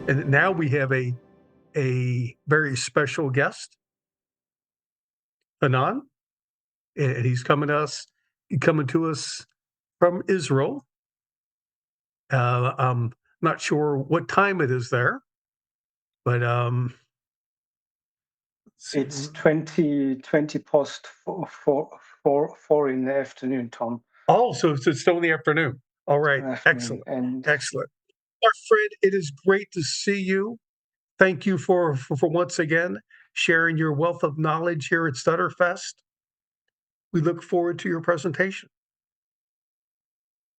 And now we have a very special guest, Hanan, and he's coming to us from Israel. I'm not sure what time it is there, but let's see. It's 20 past four in the afternoon, Tom. Oh, so it's still in the afternoon. All right, Afternoon, excellent, and excellent. Our friend, it is great to see you. Thank you for once again sharing your wealth of knowledge here at StutterFest. We look forward to your presentation.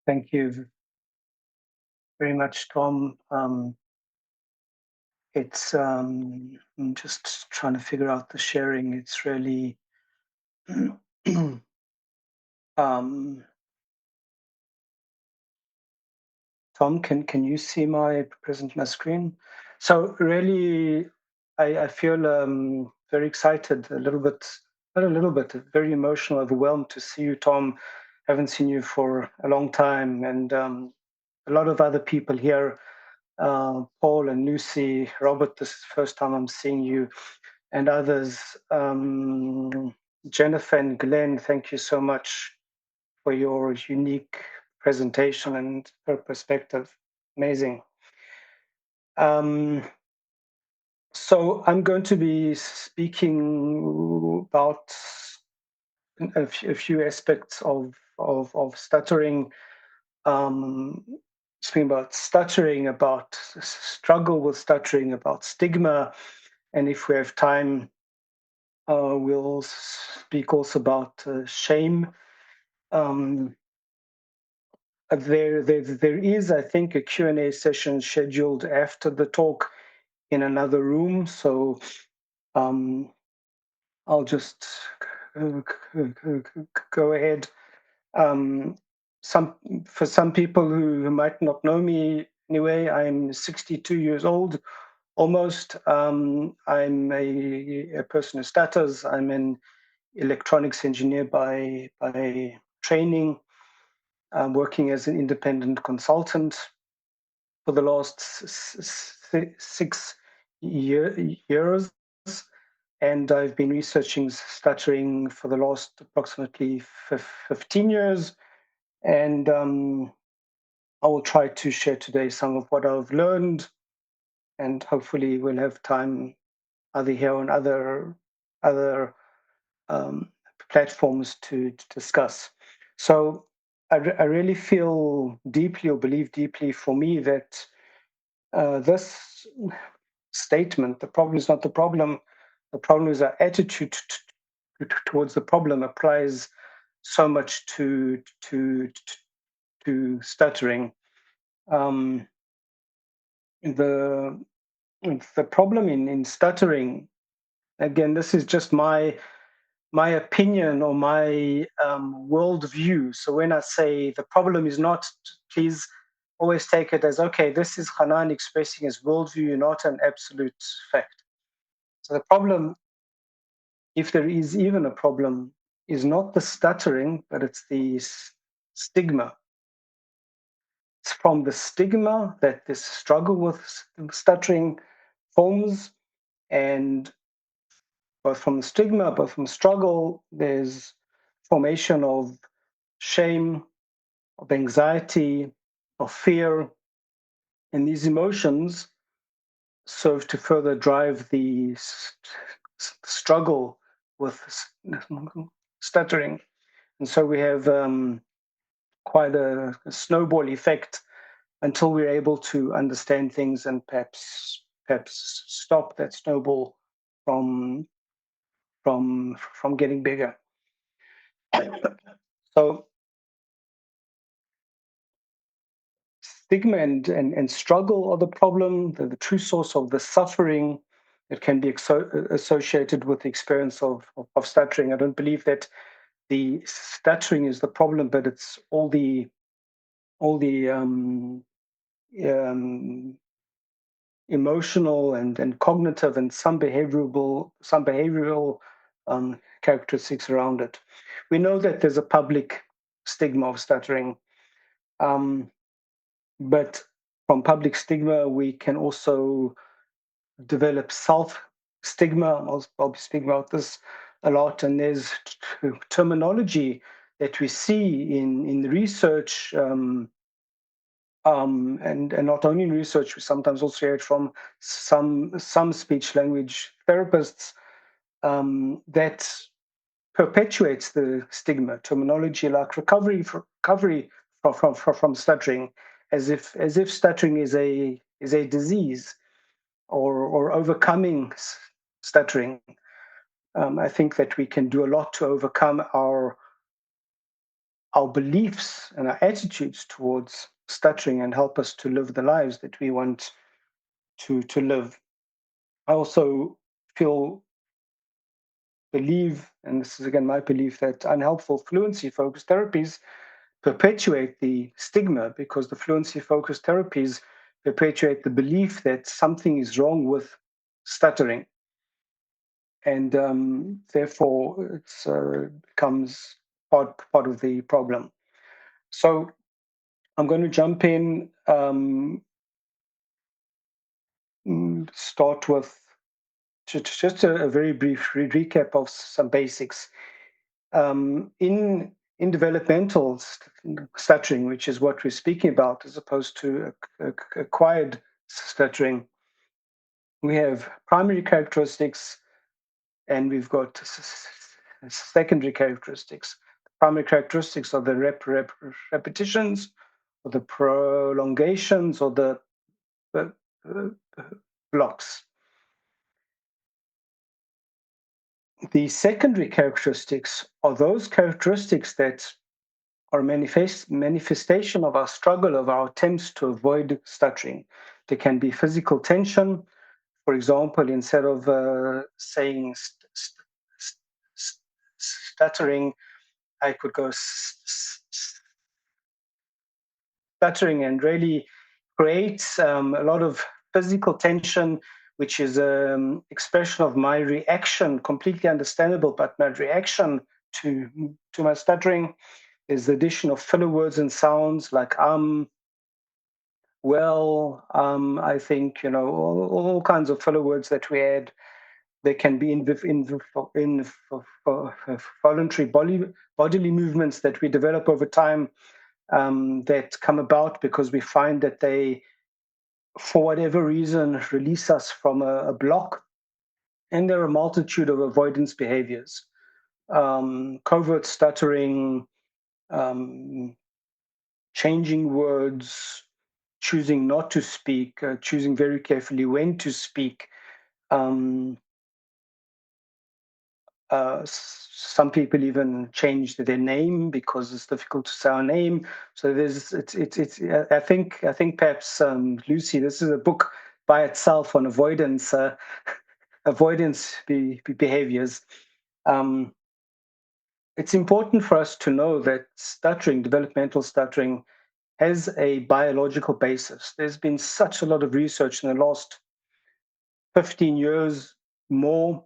thank you very much, Tom. It's I'm just trying to figure out the sharing. It's really um, Tom, can you see my screen? So really, I feel very excited, a little bit, not a little bit, very emotional, overwhelmed to see you, Tom. Haven't seen you for a long time, and a lot of other people here, Paul and Lucy, Robert. This is the first time I'm seeing you, and others. Jennifer and Glenn, thank you so much for your unique presentation and her perspective. Amazing. So I'm going to be speaking about a few aspects of stuttering. Speaking about stuttering, about struggle with stuttering, about stigma, and if we have time, we'll speak also about shame. There is, I think, a Q&A session scheduled after the talk in another room. So I'll just go ahead. For some people who might not know me anyway, I'm 62 years old, almost. I'm a person who stutters. I'm an electronics engineer by training. I'm working as an independent consultant for the last 6 years, and I've been researching stuttering for the last approximately 15 years. And I will try to share today some of what I've learned, and hopefully we'll have time either here on other platforms to discuss. So I really feel deeply, or believe deeply, for me, that this statement, the problem is not the problem is our attitude towards the problem, applies so much to stuttering. The problem in stuttering, again, this is just my opinion or my worldview. So when I say the problem is not, please always take it as, okay, this is Hanan expressing his worldview, not an absolute fact. So the problem, if there is even a problem, is not the stuttering, but it's the stigma. It's from the stigma that this struggle with stuttering forms, and both from the stigma, both from struggle, there's formation of shame, of anxiety, of fear, and these emotions serve to further drive the struggle with stuttering. And so we have quite a snowball effect until we're able to understand things and perhaps stop that snowball from getting bigger. So stigma and struggle are the problem, the true source of the suffering that can be associated with the experience of stuttering. I don't believe that the stuttering is the problem, but it's all the emotional and cognitive and some behavioral characteristics around it. We know that there's a public stigma of stuttering, but from public stigma, we can also develop self-stigma. I'll be speaking about this a lot. And there's terminology that we see in the research, and not only in research, we sometimes also hear it from some speech language therapists, that perpetuates the stigma. Terminology like recovery from stuttering, as if stuttering is a disease, or overcoming stuttering. I think that we can do a lot to overcome our beliefs and our attitudes towards stuttering and help us to live the lives that we want to live. I also believe, and this is again my belief, that unhelpful fluency-focused therapies perpetuate the stigma, because the fluency-focused therapies perpetuate the belief that something is wrong with stuttering, and therefore it becomes part of the problem. So I'm going to jump in, start with just a very brief recap of some basics. In developmental stuttering, which is what we're speaking about, as opposed to acquired stuttering, we have primary characteristics and we've got secondary characteristics. The primary characteristics are the repetitions, or the prolongations, or the blocks. The secondary characteristics are those characteristics that are manifestation of our struggle, of our attempts to avoid stuttering. There can be physical tension. For example, instead of saying stuttering, I could go stuttering, and really creates a lot of physical tension, which is an expression of my reaction, completely understandable, but my reaction to my stuttering. Is the addition of filler words and sounds like well, I think, all kinds of filler words that we add. They can be in voluntary bodily movements that we develop over time, that come about because we find that they, for whatever reason, release us from a block. And there are a multitude of avoidance behaviors, covert stuttering, changing words, choosing not to speak, choosing very carefully when to speak. Some people even change their name because it's difficult to say our name. So it's. I think perhaps, Lucy, this is a book by itself on avoidance behaviors. It's important for us to know that stuttering, developmental stuttering, has a biological basis. There's been such a lot of research in the last 15 years more,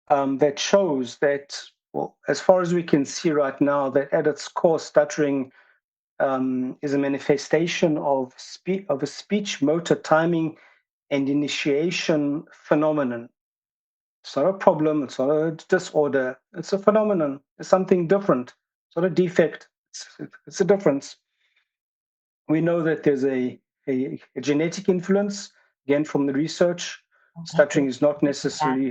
that shows that, well, as far as we can see right now, that at its core, stuttering is a manifestation of a speech motor timing and initiation phenomenon. It's not a problem, it's not a disorder, it's a phenomenon, it's something different. It's not a defect, it's a difference. We know that there's a genetic influence, again, from the research. Stuttering is not necessarily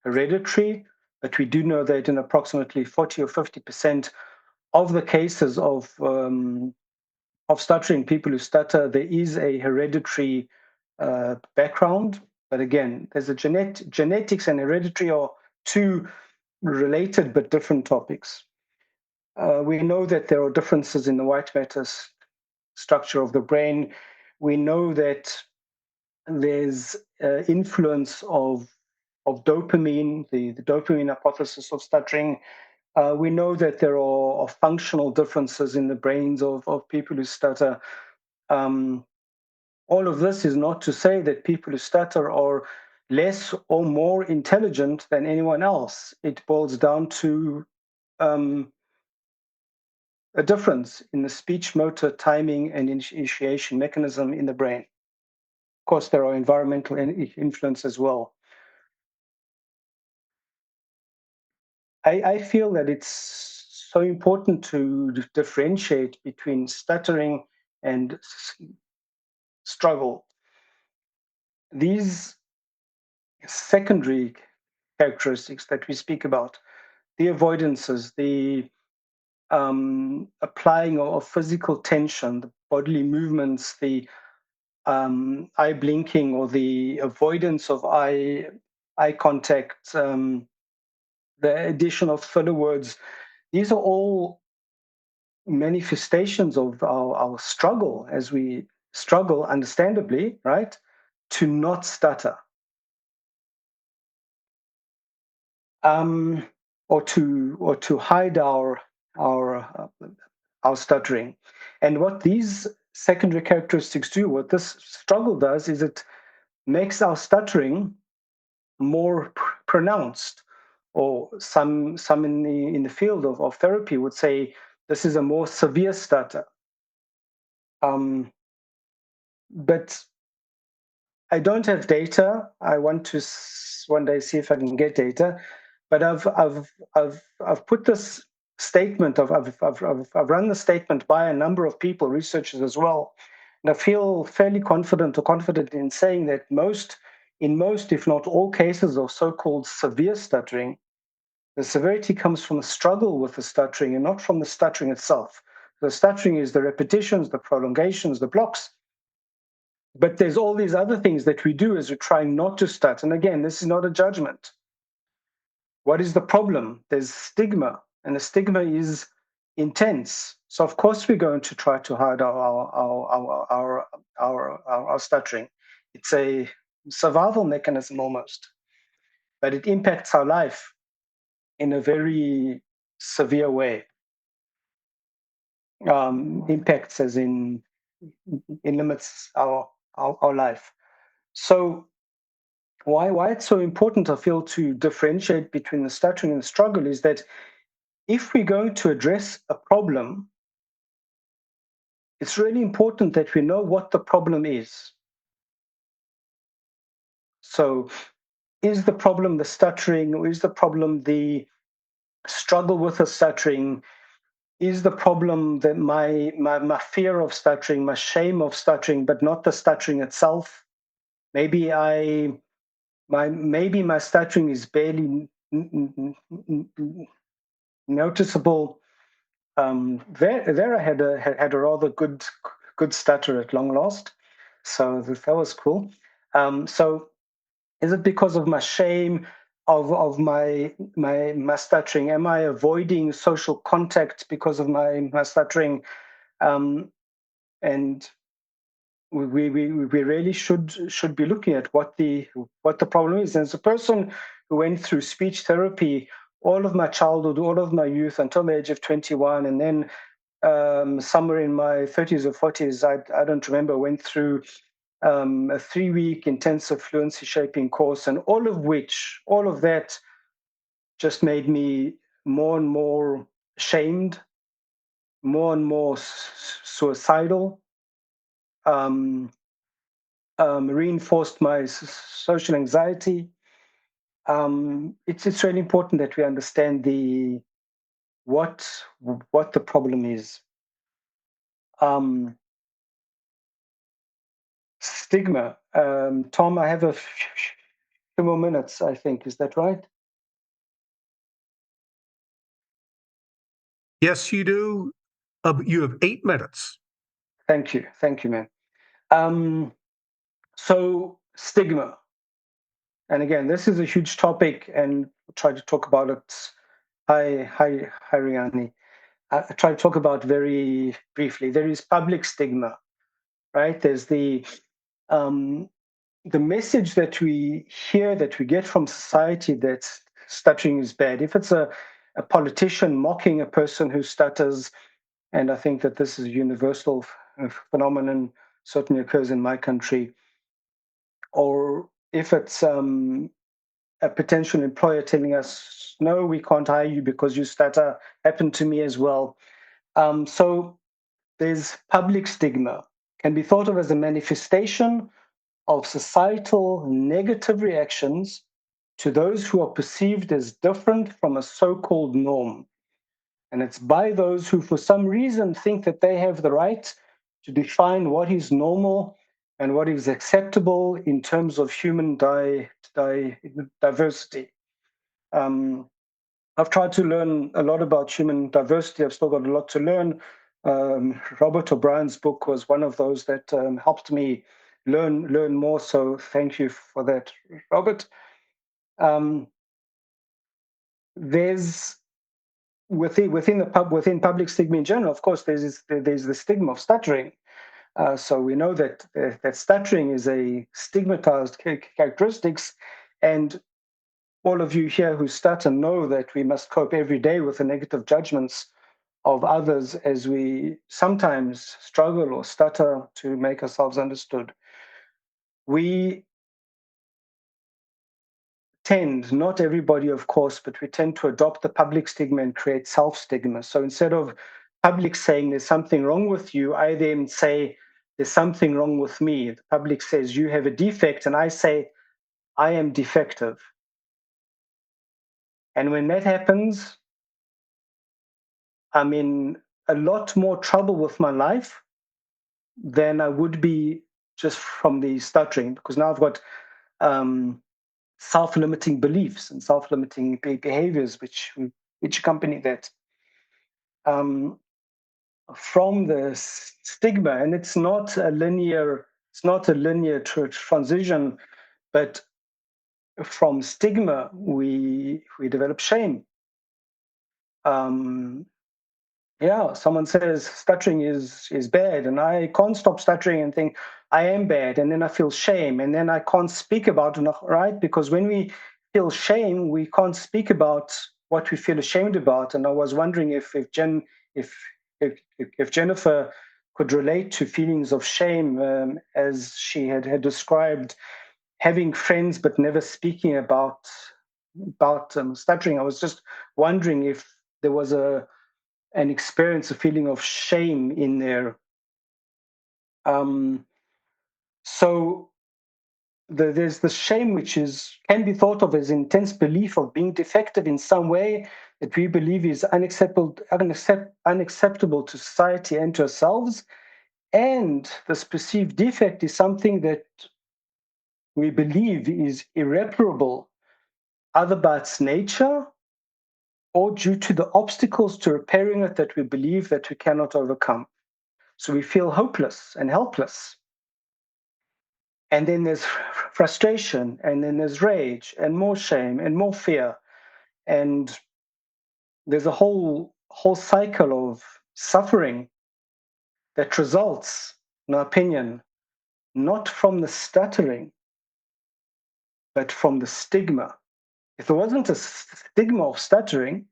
hereditary, but we do know that in approximately 40 or 50% of the cases of stuttering, people who stutter, there is a hereditary background. But again, there's a genetics and hereditary are two related but different topics. We know that there are differences in the white matter structure of the brain. We know that there's influence of dopamine, the dopamine hypothesis of stuttering. We know that there are functional differences in the brains of people who stutter. All of this is not to say that people who stutter are less or more intelligent than anyone else. It boils down to a difference in the speech motor timing and initiation mechanism in the brain. Of course, there are environmental influence as well. I feel that it's so important to differentiate between stuttering and struggle. These secondary characteristics that we speak about, the avoidances, the applying of physical tension, the bodily movements, the eye blinking or the avoidance of eye contact, the addition of filler words, these are all manifestations of our struggle as we struggle, understandably, right, to not stutter. Or to hide our stuttering. And what these secondary characteristics do, what this struggle does, is it makes our stuttering more pronounced. Or some in the field of therapy would say this is a more severe stutter. But I don't have data. I want to one day see if I can get data. But I've put this statement I've run the statement by a number of people, researchers as well, and I feel fairly confident in saying that in most, if not all cases of so-called severe stuttering, the severity comes from the struggle with the stuttering and not from the stuttering itself. The stuttering is the repetitions, the prolongations, the blocks. But there's all these other things that we do as we're trying not to stutter. And again, this is not a judgment. What is the problem? There's stigma, and the stigma is intense. So of course we're going to try to hide our stuttering. It's a survival mechanism almost, but it impacts our life in a very severe way. Impacts as in it limits our life. So why it's so important, I feel, to differentiate between the stuttering and the struggle is that if we're going to address a problem, it's really important that we know what the problem is. So is the problem the stuttering, or is the problem the struggle with the stuttering? Is the problem that my fear of stuttering, my shame of stuttering, but not the stuttering itself? Maybe my stuttering is barely noticeable. Vera had a rather good stutter at long last, so that was cool. So is it because of my shame of my stuttering? Am I avoiding social contact because of my stuttering? And we really should be looking at what the problem is. And as a person who went through speech therapy all of my childhood, all of my youth until the age of 21, and then somewhere in my 30s or 40s, I don't remember, went through a 3-week intensive fluency shaping course, and all of that just made me more and more ashamed, more and more suicidal, reinforced my social anxiety. It's really important that we understand what the problem is. Stigma. Tom, I have a few more minutes, I think. Is that right? Yes, you do. You have 8 minutes. Thank you, man. So stigma, and again, this is a huge topic, and I'll try to talk about it. Hi, Riani. I try to talk about very briefly. There is public stigma, right? There's the message that we hear, that we get from society, that stuttering is bad. If it's a politician mocking a person who stutters, and I think that this is a universal phenomenon, certainly occurs in my country, or if it's a potential employer telling us, no, we can't hire you because you stutter, happened to me as well. So there's public stigma, can be thought of as a manifestation of societal negative reactions to those who are perceived as different from a so-called norm. And it's by those who, for some reason, think that they have the right to define what is normal and what is acceptable in terms of human diversity. I've tried to learn a lot about human diversity. I've still got a lot to learn. Robert O'Brien's book was one of those that helped me learn more. So thank you for that, Robert. There's within public stigma in general. Of course, there's the stigma of stuttering. So we know that stuttering is a stigmatized characteristics, and all of you here who stutter know that we must cope every day with the negative judgments of others as we sometimes struggle or stutter to make ourselves understood. We tend, not everybody, of course, but we tend to adopt the public stigma and create self-stigma. So instead of public saying there's something wrong with you, I then say there's something wrong with me. The public says you have a defect, and I say I am defective. And when that happens, I'm in a lot more trouble with my life than I would be just from the stuttering, because now I've got self-limiting beliefs and self-limiting behaviors which accompany that. From the stigma, and it's not a linear transition, but from stigma we develop shame. Someone says stuttering is bad, and I can't stop stuttering and think I am bad, and then I feel shame, and then I can't speak about it, right? Because when we feel shame, we can't speak about what we feel ashamed about. And I was wondering if Jennifer could relate to feelings of shame, as she had described having friends but never speaking about stuttering. I was just wondering if there was an experience, a feeling of shame in there. So there's the shame, which can be thought of as intense belief of being defective in some way that we believe is unacceptable to society and to ourselves. And this perceived defect is something that we believe is irreparable, either by its nature or due to the obstacles to repairing it that we believe that we cannot overcome. So we feel hopeless and helpless. And then there's frustration, and then there's rage, and more shame, and more fear. And there's a whole cycle of suffering that results, in our opinion, not from the stuttering, but from the stigma. If there wasn't a stigma of stuttering,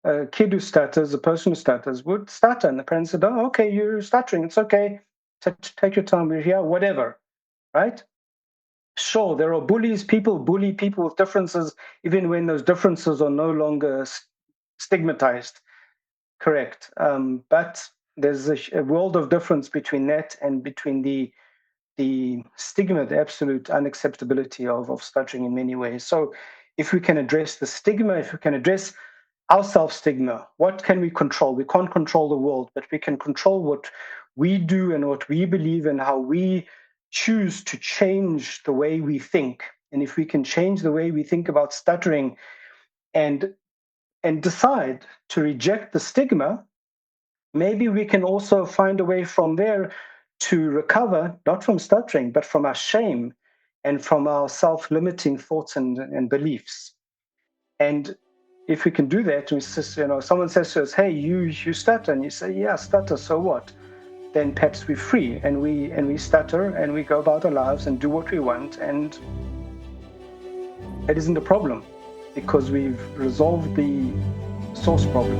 a kid who stutters, a person who stutters would stutter, and the parents said, "Oh, okay, you're stuttering. It's okay. Take your time. We're here, whatever." Right? Sure, there are bullies. People bully people with differences, even when those differences are no longer stigmatized. Correct. But there's a world of difference between that and between the stigma, the absolute unacceptability of stuttering in many ways. So if we can address the stigma, if we can address our self-stigma, what can we control? We can't control the world, but we can control what we do and what we believe and how we choose to change the way we think. And if we can change the way we think about stuttering and decide to reject the stigma, maybe we can also find a way from there to recover, not from stuttering, but from our shame and from our self-limiting thoughts and beliefs. And if we can do that, someone says to us, "Hey, you stutter," and you say, "Yeah, stutter. So what?" Then perhaps we're free, and we stutter, and we go about our lives and do what we want, and it isn't a problem because we've resolved the source problem.